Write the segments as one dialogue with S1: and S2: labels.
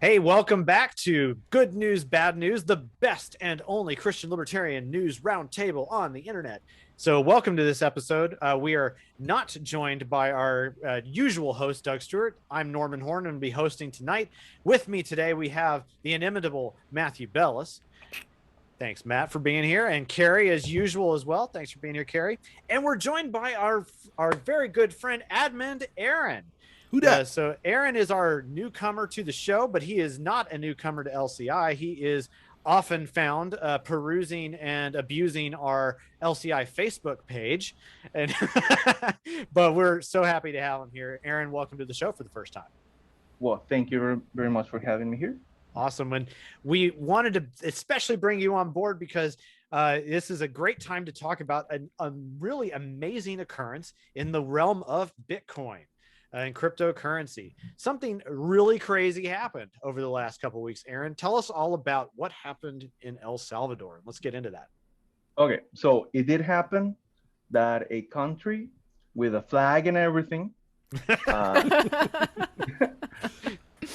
S1: Hey, welcome back to Good News, Bad News, the best and only Christian Libertarian News Roundtable on the internet. So, welcome to this episode. We are not joined by our usual host, Doug Stewart. I'm Norman Horn and will be hosting tonight. With me today, we have the inimitable Matthew Bellis. Thanks, Matt, for being here. And Kerry, as usual, as well. Thanks for being here, Kerry. And we're joined by our very good friend, Admund Aaron.
S2: Who dat?
S1: So Aaron is our newcomer to the show, but he is not a newcomer to LCI. He is often found perusing and abusing our LCI Facebook page. And but we're so happy to have him here. Aaron, welcome to the show for the first time.
S3: Well, thank you very much for having me here.
S1: Awesome. And we wanted to especially bring you on board because this is a great time to talk about a really amazing occurrence in the realm of Bitcoin. And cryptocurrency. Something really crazy happened over the last couple of weeks. Aaron, tell us all about what happened in El Salvador. Let's get into that.
S3: Okay, so it did happen that a country with a flag and everything.
S2: Not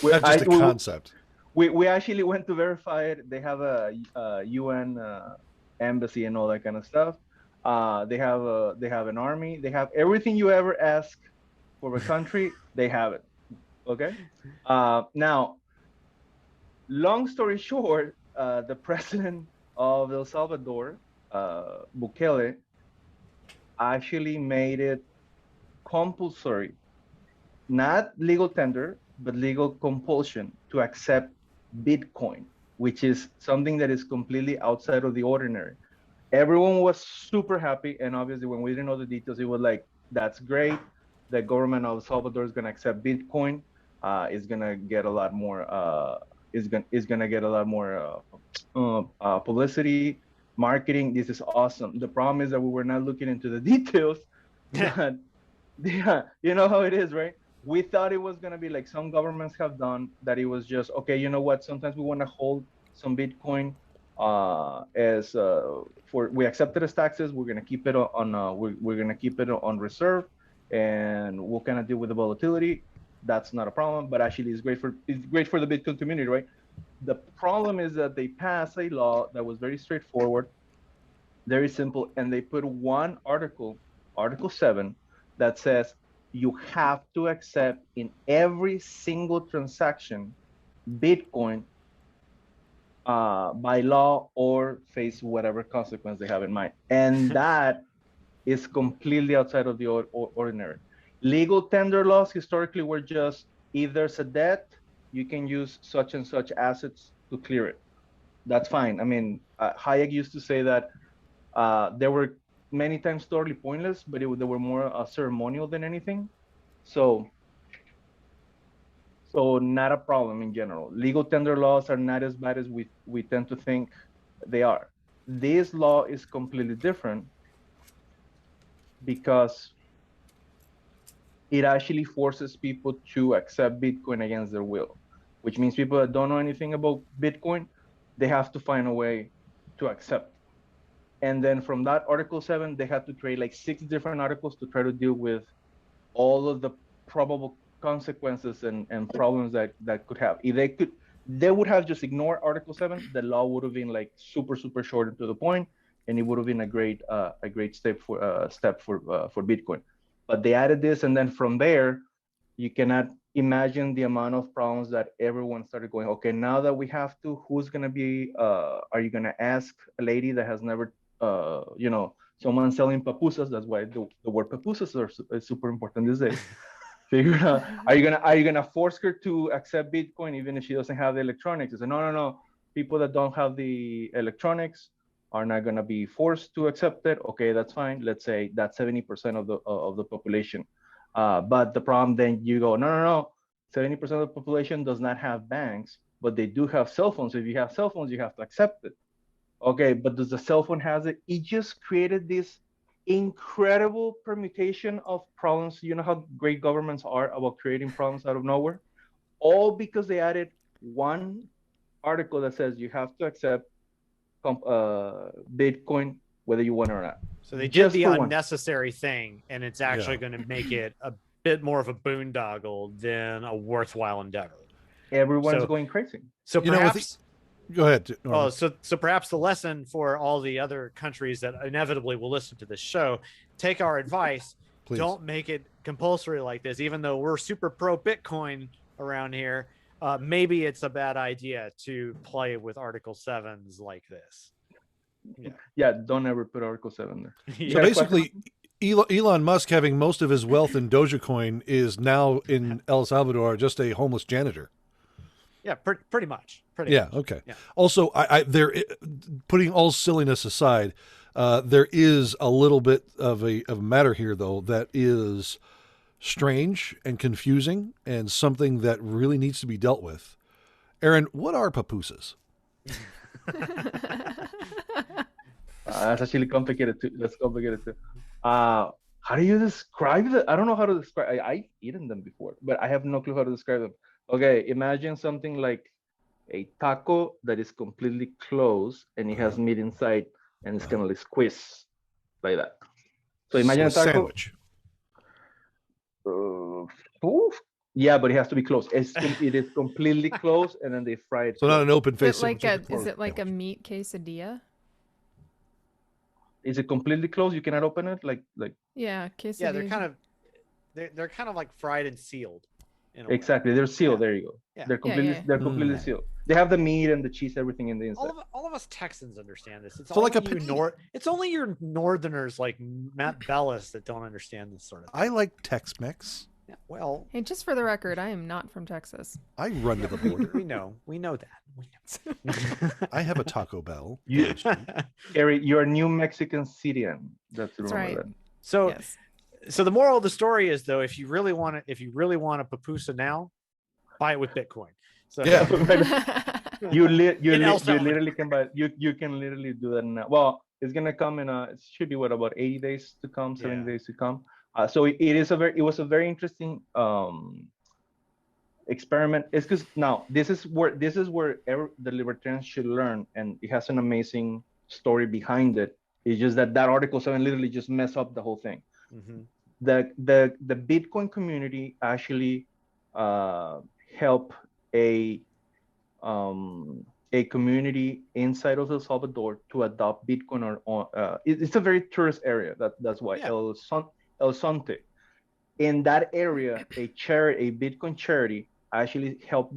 S2: just a concept.
S3: We actually went to verify it. They have a UN embassy and all that kind of stuff. They have an army. They have everything you ever ask for a country. They have it. Okay. Now, long story short, the president of El Salvador, Bukele, actually made it compulsory, not legal tender, but legal compulsion to accept Bitcoin, which is something that is completely outside of the ordinary. Everyone was super happy, and obviously when we didn't know the details, it was like, that's great. The government of El Salvador is going to accept Bitcoin. Is going to get a lot more. Is going to get a lot more publicity, marketing. This is awesome. The problem is that we were not looking into the details. Yeah, you know how it is, right? We thought it was going to be like some governments have done, that it was just okay. You know what? Sometimes we want to hold some Bitcoin as we accept it as taxes. We're going to keep it on. We're going to keep it on reserve. And we'll kind of deal with the volatility. That's not a problem, but actually it's great for the Bitcoin community, right? The problem is that they passed a law that was very straightforward, very simple, and they put one article, Article 7, that says you have to accept in every single transaction Bitcoin by law or face whatever consequence they have in mind. And that is completely outside of the ordinary. Legal tender laws historically were just, if there's a debt, you can use such and such assets to clear it. That's fine. I mean, Hayek used to say that there were many times totally pointless, but they were more ceremonial than anything. So not a problem in general. Legal tender laws are not as bad as we tend to think they are. This law is completely different, because it actually forces people to accept Bitcoin against their will, which means people that don't know anything about Bitcoin, they have to find a way to accept. And then from that Article 7, they had to create like 6 different articles to try to deal with all of the probable consequences and problems that could have. If they would have just ignored Article 7, the law would have been like super short and to the point, and it would have been a great step for Bitcoin. But they added this, and then from there, you cannot imagine the amount of problems that everyone started going, okay, now that we have to, who's going to be, are you going to ask a lady that has never, someone selling pupusas? That's why the word pupusas is super important these days. Figure out, are you gonna force her to accept Bitcoin even if she doesn't have the electronics? It's no. People that don't have the electronics are not going to be forced to accept it. Okay, that's fine. Let's say that's 70% of the population. But the problem then you go, no. 70% of the population does not have banks, but they do have cell phones. If you have cell phones, you have to accept it. Okay, but does the cell phone has it? It just created this incredible permutation of problems. You know how great governments are about creating problems out of nowhere? All because they added one article that says you have to accept Bitcoin whether you want it or not.
S1: So they did the unnecessary thing, and it's actually going to make it a bit more of a boondoggle than a worthwhile endeavor.
S3: everyone's
S1: So
S3: going crazy.
S1: So
S2: You know,
S1: perhaps
S2: Go ahead. Norman.
S1: oh, so perhaps the lesson for all the other countries that inevitably will listen to this show, take our advice.
S2: Please.
S1: Don't make it compulsory like this. Even though we're super pro Bitcoin around here, maybe it's a bad idea to play with Article 7s like this.
S3: Yeah, don't ever put Article 7 there.
S2: So basically, Elon Musk, having most of his wealth in Dogecoin, is now in El Salvador just a homeless janitor.
S1: Yeah, pretty much.
S2: Yeah. Okay. Yeah. Also, there, putting all silliness aside, there is a little bit of a matter here, though, that is strange and confusing, and something that really needs to be dealt with. Aaron, what are pupusas?
S3: That's actually complicated too. That's complicated too. How do you describe it? I don't know how to describe. I've eaten them before, but I have no clue how to describe them. Okay, imagine something like a taco that is completely closed and it has meat inside, and it's kind of like squeeze like that. So imagine a taco
S2: sandwich.
S3: Yeah, but it has to be closed. It is completely closed, and then they fry it.
S2: So not an open face.
S4: Is it like a meat quesadilla?
S3: Is it completely closed? You cannot open it, like.
S4: Yeah, quesadilla.
S1: Yeah, they're kind of like fried and sealed.
S3: Exactly, they're sealed. There you go.
S1: Yeah.
S3: They're completely sealed. They have the meat and the cheese, everything in the inside.
S1: All of us Texans understand this. It's
S2: so
S1: only
S2: like
S1: it's only your Northerners like Matt Bellis that don't understand this sort of thing.
S2: I like Tex-Mex.
S1: Yeah, well,
S4: hey, just for the record, I am not from Texas.
S2: I run to the border.
S1: We know that.
S2: I have a Taco Bell.
S3: Kerry, you're a New Mexican Syrian. That's
S4: right.
S3: That.
S1: So,
S4: yes.
S1: So the moral of the story is, though, if you really want a pupusa now, buy it with Bitcoin. So
S2: yeah,
S3: you literally can buy. You can literally do that now. Well, it's gonna come in it should be about 80 days to come, 70 days to come. So it was a very interesting experiment. It's because now this is where the libertarians should learn, and it has an amazing story behind it. It's just that Article 7 literally just messed up the whole thing. Mm-hmm. The Bitcoin community actually help a community inside of El Salvador to adopt Bitcoin. It's a very tourist area. That's why El Sonte. In that area, a Bitcoin charity actually help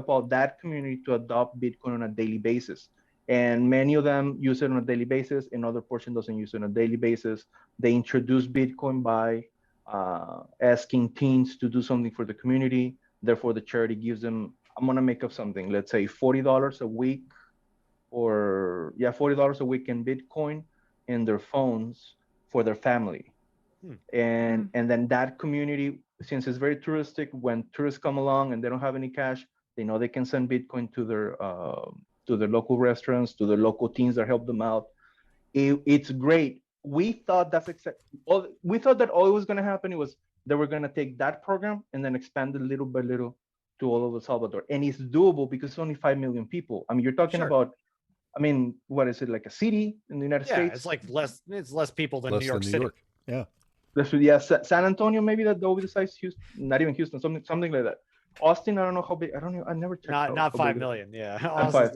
S3: out that community to adopt Bitcoin on a daily basis. And many of them use it on a daily basis. Another portion doesn't use it on a daily basis. They introduce Bitcoin by asking teens to do something for the community. Therefore, the charity gives them, I'm going to make up something, let's say $40 a week $40 a week in Bitcoin in their phones for their family. And then that community, since it's very touristic, when tourists come along and they don't have any cash, they know they can send Bitcoin to their local restaurants, to their local teams that help them out. It's great. We thought that all it was going to happen was they were going to take that program and then expand it little by little to all of El Salvador. And it's doable because it's only 5 million people. I mean, you're talking about, what is it, like a city in the United States?
S1: It's like less people than New York City.
S2: Yeah.
S3: San Antonio, maybe that will be the size. Houston, not even Houston, something like that. Austin, I don't know how big. I never checked.
S1: Not 5 million. Yeah,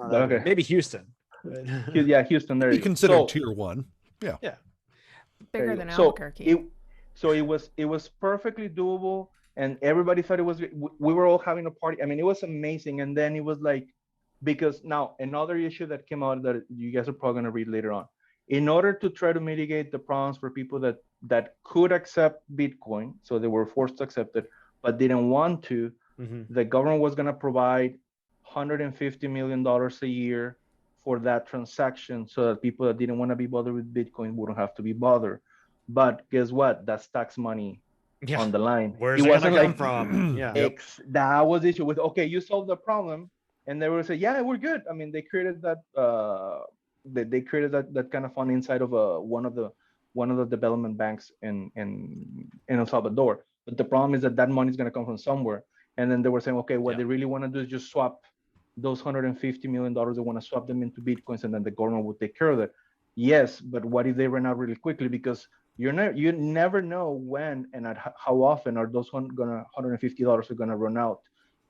S3: okay.
S1: Maybe Houston.
S3: Yeah, Houston. There
S2: you consider tier 1. Yeah.
S4: Bigger than Albuquerque.
S3: So it was perfectly doable, and everybody thought it was. We were all having a party. I mean, it was amazing. And then it was like, because now another issue that came out that you guys are probably gonna read later on. In order to try to mitigate the problems for people that could accept Bitcoin, so they were forced to accept it, but didn't want to, the government was going to provide $150 million a year for that transaction so that people that didn't want to be bothered with Bitcoin wouldn't have to be bothered. But guess what? That's tax money on the line.
S1: Where's it going to come from?
S3: That was the issue with, okay, you solved the problem. And they were saying, yeah, we're good. I mean, they created that they created that kind of fund inside of one of the development banks in El Salvador. But the problem is that money is going to come from somewhere. And then they were saying, okay, what they really want to do is just swap those $150 million. They want to swap them into Bitcoins, and then the government will take care of it. Yes, but what if they run out really quickly? Because you never know when and at how often are those $150 are going to run out.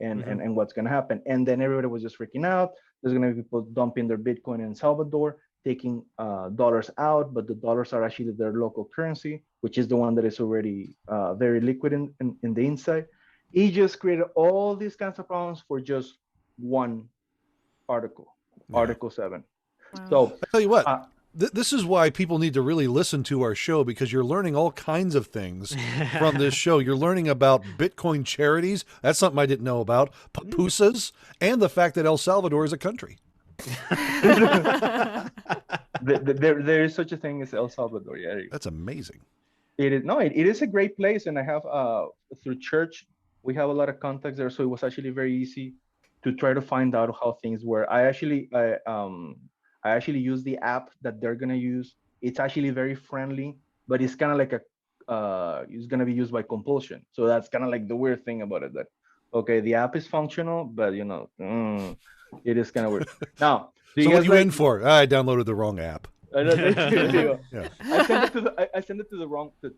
S3: and what's going to happen. And then everybody was just freaking out. There's going to be people dumping their Bitcoin in Salvador, taking dollars out, but the dollars are actually their local currency, which is the one that is already very liquid in the inside. He just created all these kinds of problems for just one article, Article 7. Wow. So
S2: I tell you what, this is why people need to really listen to our show, because you're learning all kinds of things from this show. You're learning about Bitcoin charities. That's something I didn't know about. Pupusas, and the fact that El Salvador is a country.
S3: There is such a thing as El Salvador. Yeah,
S2: that's amazing.
S3: It is. No, it is a great place, and I have through church we have a lot of contacts there, so it was actually very easy to try to find out how things were. I actually use the app that they're gonna use. It's actually very friendly, but it's kind of like it's gonna be used by compulsion. So that's kind of like the weird thing about it. That okay, the app is functional, but you know, it is kind of weird. Now,
S2: so what are you in for? I downloaded the wrong app.
S3: Yeah. I sent it to the wrong to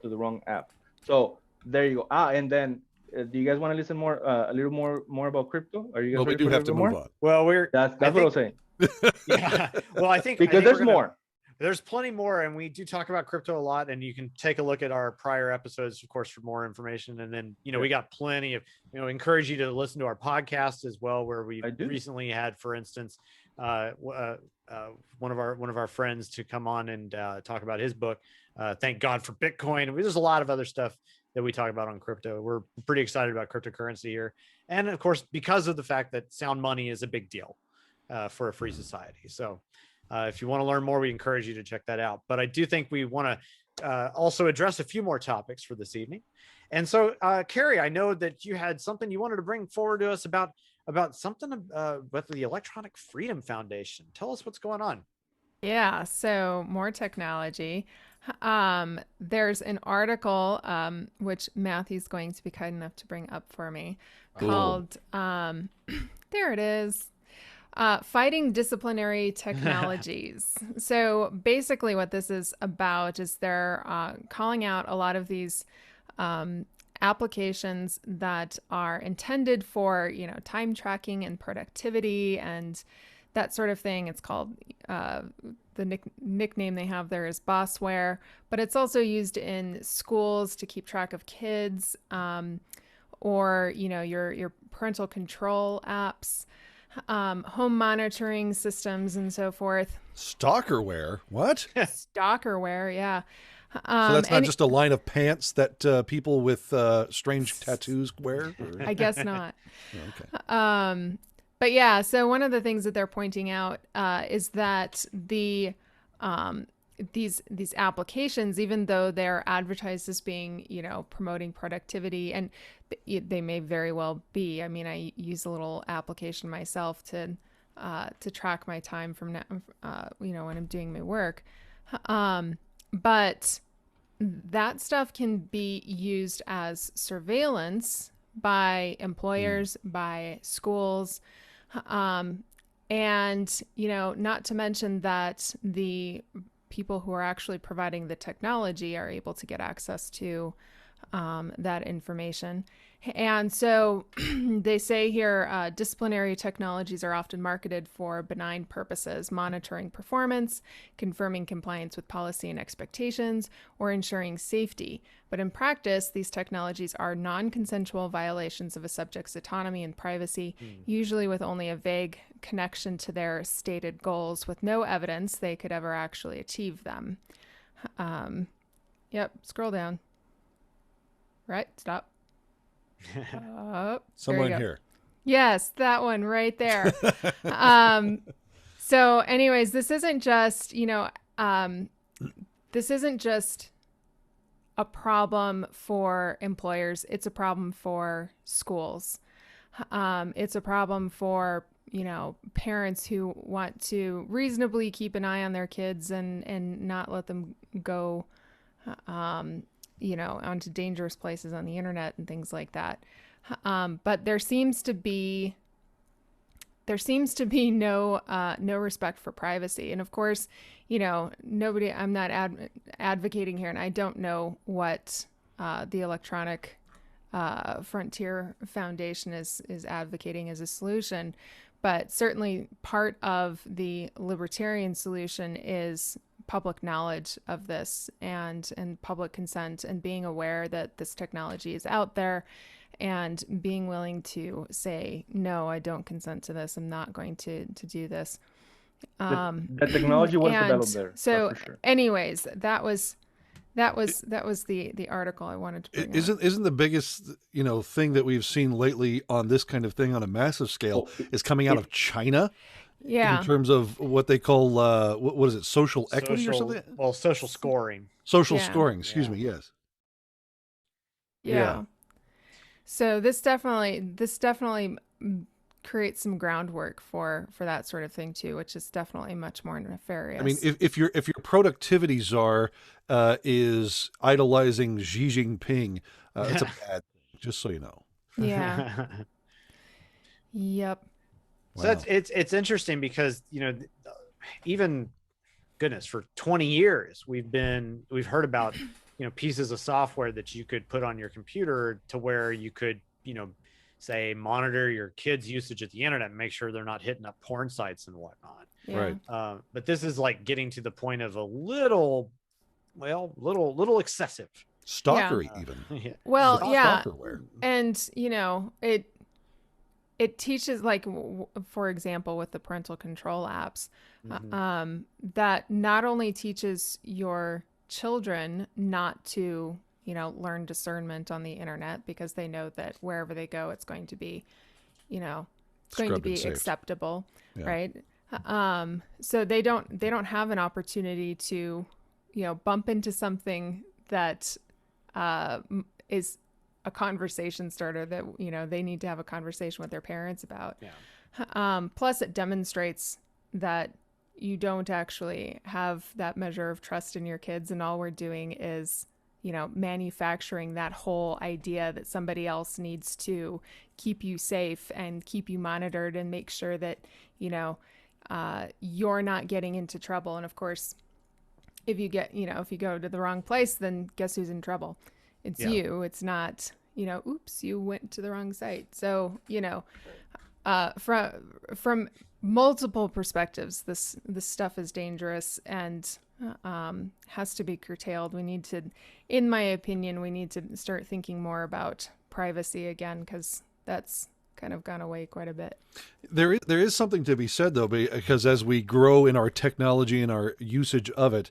S3: the wrong app. So there you go. And then do you guys want to listen more a little more about crypto? Are you guys
S2: we do have to move on.
S1: Well,
S3: that's what I was saying.
S1: Yeah. Well, I think
S3: because there's more.
S1: There's plenty more, and we do talk about crypto a lot, and you can take a look at our prior episodes, of course, for more information. And then, we got plenty of, encourage you to listen to our podcast as well, where we recently had, for instance, one of our friends to come on and talk about his book, Thank God for Bitcoin. There's a lot of other stuff that we talk about on crypto. We're pretty excited about cryptocurrency here. And of course, because of the fact that sound money is a big deal for a free society. So if you want to learn more, we encourage you to check that out. But I do think we want to also address a few more topics for this evening. And so, Kerry, I know that you had something you wanted to bring forward to us about something with the Electronic Freedom Foundation. Tell us what's going on.
S4: Yeah, so more technology. There's an article, which Matthew's going to be kind enough to bring up for me, called, there it is, Fighting Disciplinary Technologies. So basically what this is about is they're calling out a lot of these applications that are intended for, time tracking and productivity and that sort of thing. It's called, the nickname they have there is bossware, but it's also used in schools to keep track of kids, or, your parental control apps, home monitoring systems and so forth.
S2: Stalkerware? What?
S4: Stalkerware, yeah.
S2: So that's not just a line of pants that people with strange tattoos wear? Or?
S4: I guess not.
S2: Okay.
S4: But yeah, so one of the things that they're pointing out is that these applications, even though they're advertised as being, promoting productivity, and they may very well be. I mean, I use a little application myself to track my time from now, when I'm doing my work. But that stuff can be used as surveillance by employers, by schools, and, not to mention that the people who are actually providing the technology are able to get access to that information. And so they say here, disciplinary technologies are often marketed for benign purposes, monitoring performance, confirming compliance with policy and expectations, or ensuring safety. But in practice, these technologies are non-consensual violations of a subject's autonomy and privacy, usually with only a vague connection to their stated goals, with no evidence they could ever actually achieve them. Yep, scroll down. Right, stop.
S2: Somewhere in here.
S4: Yes, that one right there. So anyways, this isn't just, this isn't just a problem for employers. It's a problem for schools. It's a problem for, parents who want to reasonably keep an eye on their kids and not let them go, onto dangerous places on the internet and things like that. But there seems to be no respect for privacy. And of course, I'm not advocating here, and I don't know what the Electronic Frontier Foundation is advocating as a solution. But certainly part of the libertarian solution is public knowledge of this and public consent and being aware that this technology is out there and being willing to say, no, I don't consent to this. I'm not going to do this.
S3: The technology was developed there.
S4: So
S3: for sure.
S4: anyways, that was the article I wanted to bring up.
S2: Isn't the biggest thing that we've seen lately on this kind of thing on a massive scale is coming out of China?
S4: Yeah.
S2: In terms of what they call what is it, social equity or something?
S1: Well, social scoring.
S2: Social scoring. Excuse me. Yes.
S4: Yeah. So this definitely creates some groundwork for that sort of thing too, which is definitely much more nefarious.
S2: I mean, if your productivity czar is idolizing Xi Jinping, it's a bad thing, just so you know.
S4: Yeah. Yep.
S1: So it's interesting because even goodness, for 20 years we've heard about pieces of software that you could put on your computer to where you could say monitor your kids' usage of the internet and make sure they're not hitting up porn sites and whatnot.
S4: Yeah.
S2: Right.
S1: But this is like getting to the point of a little excessive.
S2: Stalkery even.
S1: Yeah.
S4: Well, yeah.
S2: Stalkerware.
S4: And it teaches, like, for example, with the parental control apps, that not only teaches your children not to, learn discernment on the internet because they know that wherever they go, it's going to be, it's going to be acceptable, right? So they don't have an opportunity to, bump into something that is a conversation starter that they need to have a conversation with their parents about. Plus it demonstrates that you don't actually have that measure of trust in your kids, and all we're doing is manufacturing that whole idea that somebody else needs to keep you safe and keep you monitored and make sure that you're not getting into trouble. And of course, if you go to the wrong place, then guess who's in trouble? It's you. It's not, oops, you went to the wrong site. So, from multiple perspectives, this stuff is dangerous and has to be curtailed. We need to, in my opinion, start thinking more about privacy again, because that's kind of gone away quite a bit.
S2: There is something to be said, though, because as we grow in our technology and our usage of it,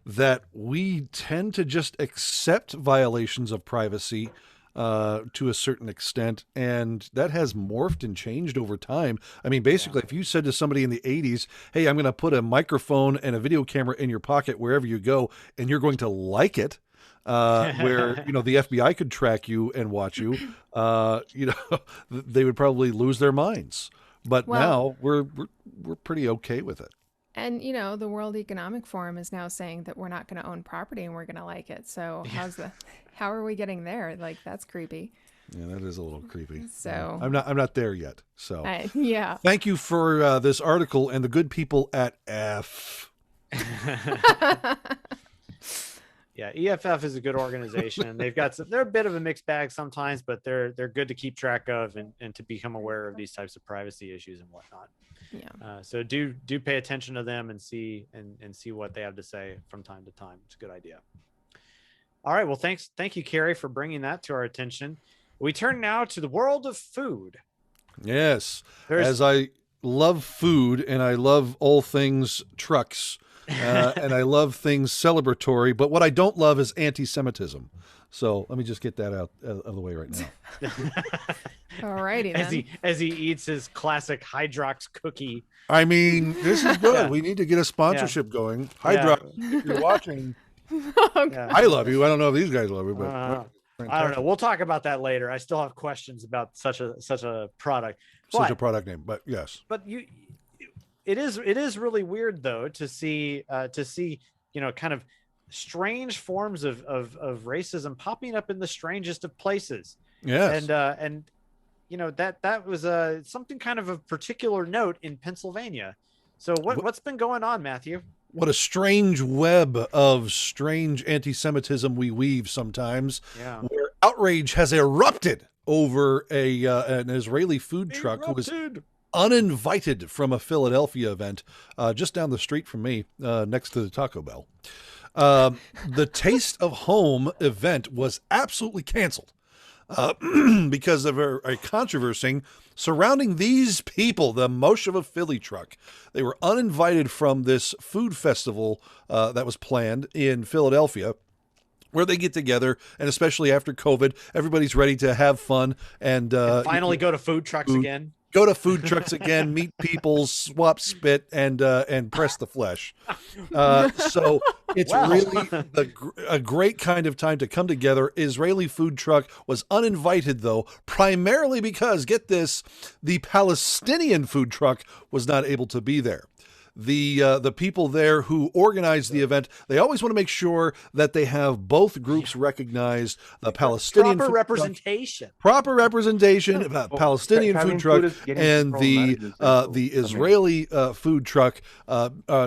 S2: that we tend to just accept violations of privacy to a certain extent, and that has morphed and changed over time. I mean, basically, if you said to somebody in the 80s, hey, I'm going to put a microphone and a video camera in your pocket wherever you go, and you're going to like it, where the FBI could track you and watch you, they would probably lose their minds. But now we're pretty okay with it.
S4: And, the World Economic Forum is now saying that we're not going to own property and we're going to like it. So how are we getting there? Like, that's creepy.
S2: Yeah, that is a little creepy.
S4: So
S2: I'm not there yet. So
S4: yeah.
S2: Thank you for this article and the good people at F.
S1: Yeah, EFF is a good organization. They're a bit of a mixed bag sometimes, but they're good to keep track of and to become aware of these types of privacy issues and whatnot.
S4: Yeah.
S1: So do pay attention to them and see what they have to say from time to time. It's a good idea. All right. Well, thank you, Kerry, for bringing that to our attention. We turn now to the world of food.
S2: Yes. As I love food and I love all things trucks and I love things celebratory, but what I don't love is anti-Semitism. So let me just get that out of the way right now.
S4: All righty then.
S1: As he eats his classic Hydrox cookie.
S2: I mean, this is good. We need to get a sponsorship going. Hydrox, if you're watching, I love you. I don't know if these guys love you, but
S1: I don't know. We'll talk about that later. I still have questions about such a product.
S2: Such a product name, but yes.
S1: But it is really weird though to see kind of strange forms of racism popping up in the strangest of places.
S2: Yes.
S1: And that was something kind of a particular note in Pennsylvania. So what's been going on, Matthew?
S2: What a strange web of strange anti-Semitism we weave sometimes.
S1: Yeah.
S2: Where outrage has erupted over an Israeli food truck who was uninvited from a Philadelphia event just down the street from me, next to the Taco Bell. The Taste of Home event was absolutely canceled because of a controversy surrounding these people, the Moshe Philly truck. They were uninvited from this food festival that was planned in Philadelphia, where they get together, and especially after COVID, everybody's ready to have fun and
S1: finally go to food trucks again.
S2: Go to food trucks again, meet people, swap spit, and press the flesh. So it's really a great kind of time to come together. Israeli food truck was uninvited, though, primarily because, get this, the Palestinian food truck was not able to be there. The people there who organized the event, they always want to make sure that they have both groups recognized. The Palestinian
S1: proper representation,
S2: Palestinian food truck and the Israeli food truck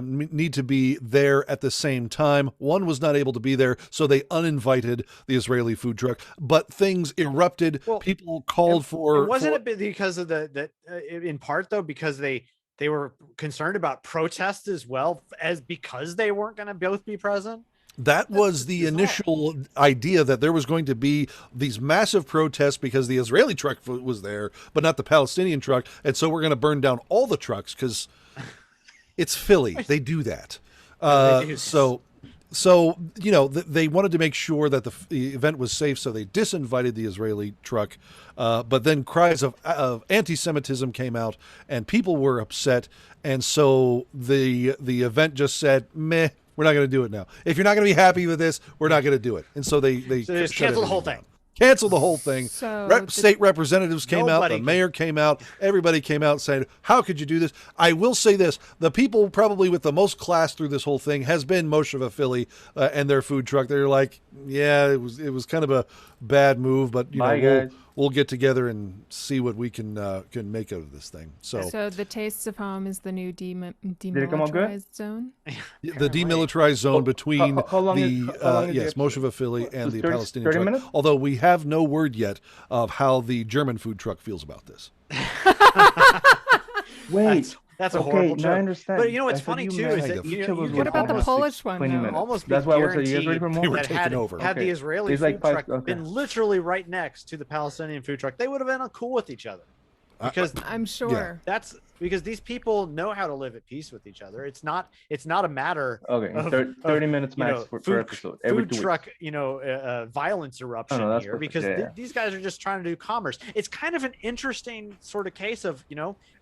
S2: need to be there at the same time. One was not able to be there, so they uninvited the Israeli food truck. But things erupted. People called for.
S1: Wasn't it because of in part though, because they were concerned about protests as well, as because they weren't going to both be present?
S2: That was the initial idea, that there was going to be these massive protests because the Israeli truck was there, but not the Palestinian truck. And so we're going to burn down all the trucks because it's Philly. They do that. So, you know, they wanted to make sure that the event was safe, so they disinvited the Israeli truck. But then cries of anti-Semitism came out, and people were upset. And so the event just said, meh, we're not going to do it now. If you're not going to be happy with this, we're not going to do it. And so they
S1: just canceled the whole thing.
S2: Canceled the whole thing.
S4: So
S2: state representatives came out, the mayor came out, everybody came out saying, how could you do this? I will say this, the people probably with the most class through this whole thing has been Moshe Philly and their food truck. They're like, yeah, it was kind of a bad move, but we'll get together and see what we can make out of this thing. So
S4: the Tastes of Home is the new demilitarized zone?
S2: The demilitarized zone between Moshe Philly and the Palestinian truck.
S3: Minutes?
S2: Although we have no word yet of how the German food truck feels about this.
S3: Wait.
S1: That's a horrible joke.
S3: I understand.
S1: But you know what's funny too is that
S4: what about the Polish one?
S1: Almost
S3: that's why I was guaranteed
S2: they were taking over.
S1: Had the Israeli food truck been literally right next to the Palestinian food truck, they would have been cool with each other. Because
S4: I'm sure
S1: that's because these people know how to live at peace with each other. It's not a matter
S3: of 30 minutes max per episode. Every
S1: food truck, violence eruption here, because these guys are just trying to do commerce. It's kind of an interesting sort of case of,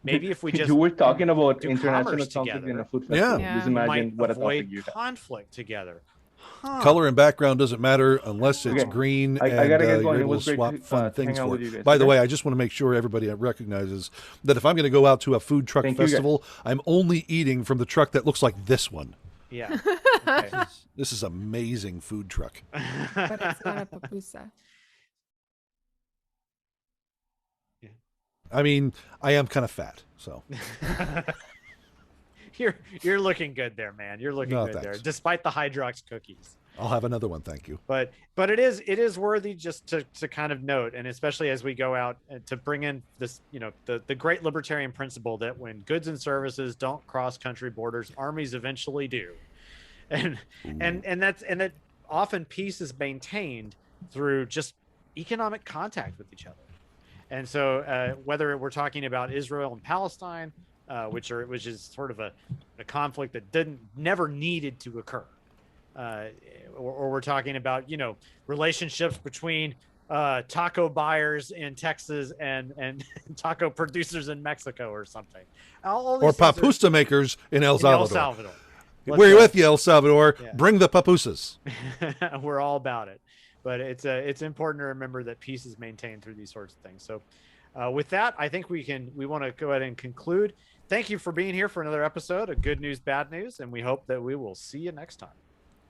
S1: maybe if we just
S3: you were talking about international conflict in a food festival. Just imagine what a topic you have.
S1: Conflict together.
S2: Color and background doesn't matter unless it's green and you're able to swap fun things for it. By the way, I just want to make sure everybody recognizes that if I'm going to go out to a food truck festival, I'm only eating from the truck that looks like this one.
S1: Yeah.
S2: Okay. This is amazing food truck.
S4: But it's not a papusa.
S1: Yeah.
S2: I mean, I am kind of fat, so.
S1: You're looking good there, man. You're looking good there, despite the Hydrox cookies.
S2: I'll have another one, thank you.
S1: But it is worthy just to kind of note, and especially as we go out to bring in this, the great libertarian principle that when goods and services don't cross country borders, armies eventually do, and that often peace is maintained through just economic contact with each other. And so whether we're talking about Israel and Palestine, which is sort of a conflict that never needed to occur, or we're talking about relationships between taco buyers in Texas and taco producers in Mexico or something,
S2: or papusa makers in El Salvador.
S1: We're
S2: with you, El Salvador. Yeah. Bring the papusas.
S1: We're all about it, but it's important to remember that peace is maintained through these sorts of things. So with that, I think we want to go ahead and conclude. Thank you for being here for another episode of Good News, Bad News, and we hope that we will see you next time.